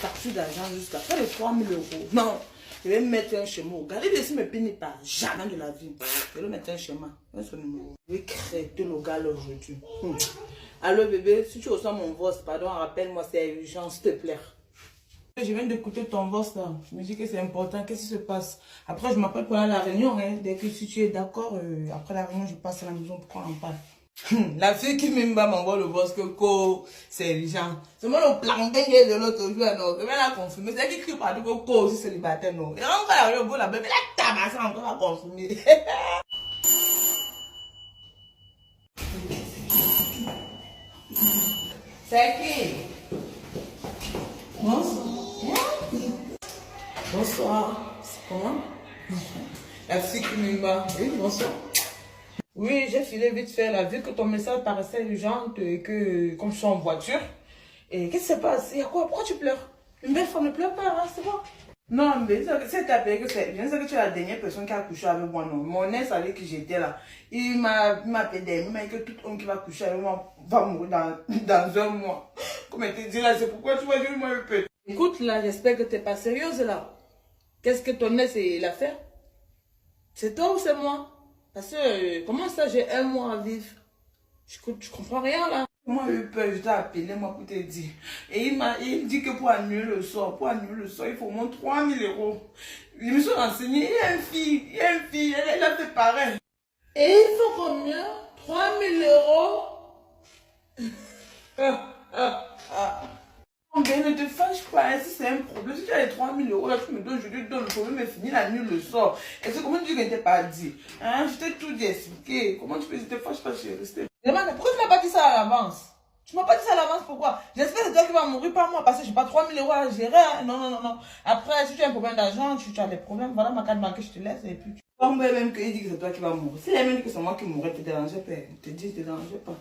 facture d'argent jusqu'à faire les 3000 €. Non, je vais mettre un schéma. Regardez ici mes pénis pas jamais de la vie. Je vais mettre un schéma. Je vais créer le gars aujourd'hui. Allô bébé, si tu reçois mon voice, pardon, rappelle-moi, c'est urgent, s'il te plaît. Je viens d'écouter ton voice là. Je me dis que c'est important. Qu'est-ce qui se passe? Après, je m'appelle pour aller à la réunion. Hein. Dès que si tu es d'accord, après la réunion, je passe à la maison pour qu'on en parle. La fille qui m'envoie le voice que c'est urgent. C'est moi le plantain de l'autre jour. Non, je vais la confirmer. C'est elle qui crie partout que Co aussi célibataire. Non. Et on va la réunion, la bébé, la tabasse encore à confirmer. C'est qui? Bonsoir. Bonsoir. C'est comment? La fille qui m'envoie. Oui, bonsoir. Oui, j'ai filé vite fait là, vu que ton message paraissait urgent et que, comme je suis en voiture. Et qu'est-ce qui se passe? Il y a quoi? Pourquoi tu pleures? Une belle femme ne pleure pas, hein, c'est bon. Non, mais c'est appelé que c'est. Je ne sais que tu es la dernière personne qui a couché avec moi, non. Mon ex avec qui j'étais là, il m'a appelé, il m'a dit que tout homme qui va coucher avec moi va mourir dans un mois. Comme elle te dit là, c'est pourquoi tu vas dire moi un peu. Écoute là, j'espère que tu n'es pas sérieuse là. Qu'est-ce que ton ex il a fait? C'est toi ou c'est moi? Parce que, comment ça, j'ai un mois à vivre? Je comprends rien, là. Moi, j'ai eu peur, je t'ai appelé, moi, pour te dire. Et il dit que pour annuler le sort, il faut au moins 3000 €. Je me suis renseigné, il y a une fille, elle a fait pareil. Et il faut combien? 3000 €? Mais ne te fâche pas, si c'est un problème, si tu as les 3000 € là, tu me donnes, je te donne, le problème est fini, la nuit le sort. Et c'est comment tu dis que je ne t'ai pas dit? Hein? Je t'ai tout dit expliqué. Comment tu peux, je te fâche pas, je suis restée. Pourquoi tu m'as pas dit ça à l'avance? Tu m'as pas dit ça à l'avance, pourquoi? J'espère que c'est toi qui vas mourir, pas moi, parce que j'ai pas 3000 € à gérer. Hein? Non. Après, si tu as un problème d'argent, tu as des problèmes, voilà ma carte bancaire, je te laisse et puis tu. Comme même qu'il dit que c'est toi qui vas mourir. Si elle même dit que c'est moi qui mourrais, te dérangeais pas. Te dis, te dérangeais pas.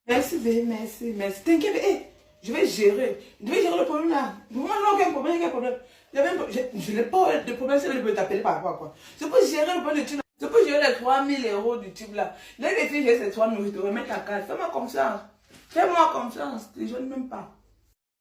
Merci, bébé, merci. T'inquiète, je vais gérer. Je vais gérer le problème là. Moi, non, aucun problème. Je n'ai pas de problème, c'est je peux t'appeler par rapport à quoi. Je peux gérer le problème du type. Je peux gérer les 3000 € du type là. Là, les filles, j'ai ces 3000 €, je te remets ta carte. Fais-moi confiance. Je ne gêne même pas.